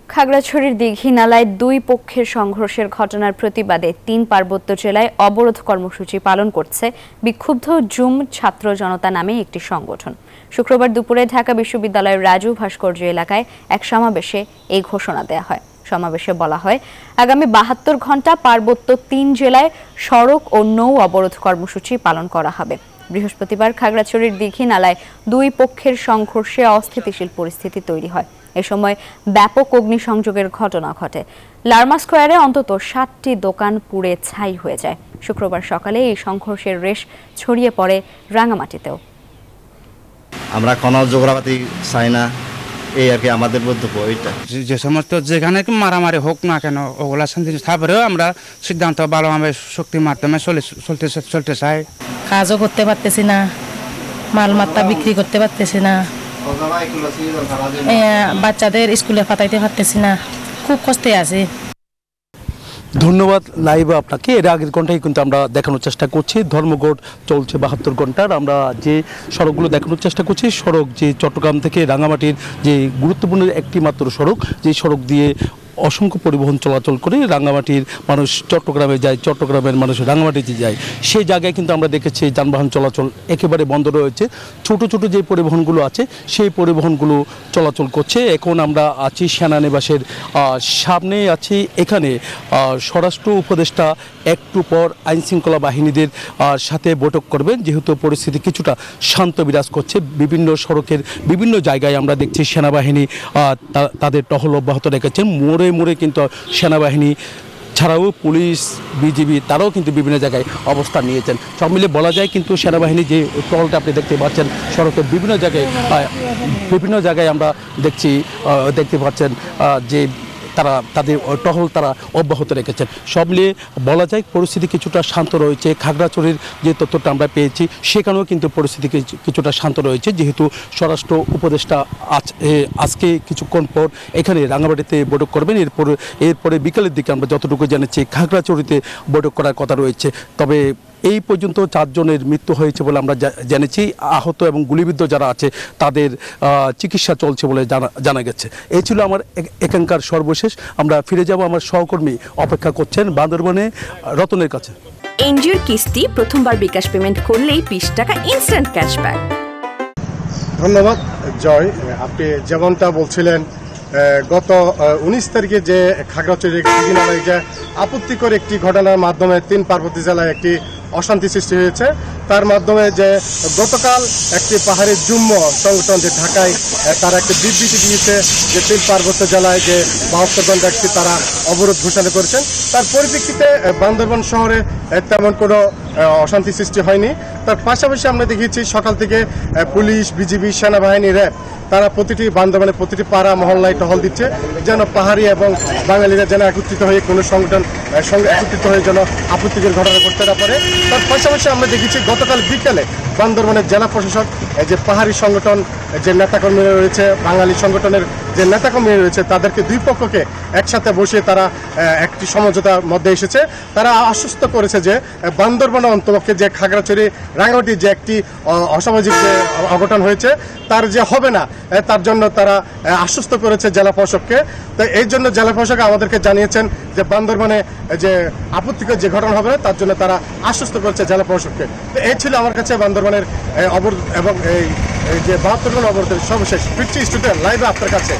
খাগড়াছড়ির দীঘি নালায় দুই পক্ষের সংঘর্ষের ঘটনার প্রতিবাদে ৩ পার্বত্য জেলায় অবরোধ কর্মসূচি পালন করছে বিক্ষুব্ধ জুম ছাত্র জনতা নামে একটি সংগঠন। শুক্রবার দুপুরে ঢাকা বিশ্ববিদ্যালয়ের রাজু ভাস্কর্য এলাকায় এক সমাবেশে এই ঘোষণা দেয়া হয়। সমাবেশে বলা হয়, আগামী ৭২ ঘণ্টা পার্বত্য ৩ জেলায় সড়ক ও নৌ অবরোধ কর্মসূচি পালন করা হবে। বৃহস্পতিবার খাগড়াছড়ির দীঘি নালায় দুই পক্ষের সংঘর্ষে অস্থিতিশীল পরিস্থিতি তৈরি হয়। এ সময় ব্যাপক অগ্নিসংযোগের ঘটনা ঘটে। লার্মা স্কোয়ারে অন্তত ৭টি দোকান পুড়ে ছাই হয়ে যায়। শুক্রবার সকালে এই সংঘর্ষের রেশ ছড়িয়ে পড়ে রাঙামাটিতেও। আমরা কোনো জোগ্রাফি চাই না, এই আর কি আমাদের বক্তব্য। ওইটা যে সমস্ত যেখানে মারামারি হোক না কেন ওগুলা শান্তি তারপরেও আমরা সিদ্ধান্ত ভালোভাবে শক্তির মাধ্যমে চলতে চাই। কাজও করতে পারতেছি না, মালমাত্রা বিক্রি করতে পারতেছি না, বাচ্চাদের স্কুলে পাঠাইতে পারতেছি না, খুব কষ্টে আছে। ধন্যবাদ লাইভে আপনাকে। এর আগের ঘন্টায় কিন্তু আমরা দেখানোর চেষ্টা করছি ধর্মঘট চলছে ৭২ ঘন্টার। আমরা যে সড়কগুলো দেখানোর চেষ্টা করছি, সড়ক যে চট্টগ্রাম থেকে রাঙামাটির যে গুরুত্বপূর্ণ একটি মাত্র সড়ক, যে সড়ক দিয়ে অসংখ্য পরিবহন চলাচল করে রাঙামাটির মানুষ চট্টগ্রামে যায়, চট্টগ্রামের মানুষ রাঙামাটিতে যায়। সেই জায়গায় কিন্তু আমরা দেখেছি যানবাহন চলাচল একেবারে বন্ধ রয়েছে। ছোট ছোট যে পরিবহনগুলো আছে সেই পরিবহনগুলো চলাচল করছে। এখন আমরা আছি সেনানিবাসের সামনে আছি। এখানে স্বরাষ্ট্র উপদেষ্টা একটু পর আইনশৃঙ্খলা বাহিনীদের সাথে বৈঠক করবেন, যেহেতু পরিস্থিতি কিছুটা শান্ত বিরাজ করছে। বিভিন্ন সড়কের বিভিন্ন জায়গায় আমরা দেখছি সেনাবাহিনী তাদের টহল অব্যাহত রেখেছেন। মোড়ে মোড়ে কিন্তু সেনাবাহিনী ছাড়াও পুলিশ, বিজিবি তারাও কিন্তু বিভিন্ন জায়গায় অবস্থান নিয়েছেন। সব মিলে বলা যায় কিন্তু সেনাবাহিনী যে টহলটা আপনি দেখতে পাচ্ছেন সড়কের বিভিন্ন জায়গায় আমরা দেখতে পাচ্ছেন যে তাদের টহল তারা অব্যাহত রেখেছেন। সব মিলিয়ে বলা যায় পরিস্থিতি কিছুটা শান্ত রয়েছে। খাগড়াছড়ির যে তথ্যটা আমরা পেয়েছি সেখানেও কিন্তু পরিস্থিতি কিছুটা শান্ত রয়েছে, যেহেতু স্বরাষ্ট্র উপদেষ্টা আজকে কিছুক্ষণ পর এখানে রাঙামাটিতে বৈঠক করবেন। এরপরে বিকালের দিকে আমরা যতটুকু জেনেছি খাগড়াছড়িতে বৈঠক করার কথা রয়েছে। তবে এই পর্যন্ত 4 জনের মৃত্যু হয়েছে বলে আমরা জেনেছি। আহত এবং গুলিবিদ্ধ যারা আছে তাদের চিকিৎসা চলছে বলে জানা গেছে। এই ছিল আমার এখানকার সর্বশেষ। আমরা ফিরে যাব, আমার সহকর্মী অপেক্ষা করছেন বান্দরবনে রতনের কাছে। এনজিওর কিস্তি প্রথমবার বিকাশ পেমেন্ট করলেই 20 টাকা ইনস্ট্যান্ট ক্যাশব্যাক। ধন্যবাদ জয়। আপনি যেমনটা বলছিলেন, গত 19 তারিখে যে খাগড়াছড়ির দীঘি নালায় যে আপত্তিকর একটি ঘটনার মাধ্যমে 3 পার্বত্য জেলায় একটি অশান্তি সৃষ্টি হয়েছে। তার মাধ্যমে যে গতকাল একটি পাহাড়ি জুম্ম সংগঠন যে ঢাকায় তারা একটি বিবৃতি দিয়েছে যে 3 পার্বত্য জেলায় যে ৭২ ঘণ্টা একটি তারা অবরোধ ঘোষণা করেছেন। তার পরিপ্রেক্ষিতে বান্দরবান শহরে তেমন কোনো অশান্তি সৃষ্টি হয়নি। তার পাশাপাশি আমরা দেখেছি সকাল থেকে পুলিশ, বিজিবি, সেনাবাহিনী, র্যাব তারা প্রতিটি বান্দরবানের প্রতিটি পাড়া মহল্লায় টহল দিচ্ছে, যেন পাহাড়ি এবং বাঙালিরা যেন একত্রিত হয়ে কোনো সংগঠন সঙ্গে একত্রিত হয়ে যেন আপত্তিকর ঘটনা করতে না পারে। তার পাশাপাশি আমরা দেখেছি গতকাল বিকেলে বান্দরবানের জেলা প্রশাসক যে পাহাড়ি সংগঠন যে নেতাকর্মীরা রয়েছে, বাঙালি সংগঠনের যে নেতাকর্মীরা রয়েছে, তাদেরকে দুই পক্ষকে একসাথে বসিয়ে তারা একটি সমঝোতার মধ্যে এসেছে। তারা আশ্বস্ত করেছে যে বান্দরবান অন্তপক্ষে যে খাগড়াছড়ি রাঙামাটির যে একটি অসামাজিক যে অঘটন হয়েছে তার যে হবে না, তার জন্য তারা আশ্বস্ত করেছে জেলা প্রশাসককে। তো এই জন্য জেলা প্রশাসক আমাদেরকে জানিয়েছেন যে বান্দরবানে যে আপত্তিকর যে ঘটনা হবে তার জন্য তারা আশ্বস্ত করেছে জেলা প্রশাসককে। তো এই ছিল আমার কাছে বান্দরবানের অবরোধ এবং এই যে ৭২ ঘণ্টা অবরোধের সর্বশেষ। ফিরছি স্টুডিও লাইভে আপনার কাছে।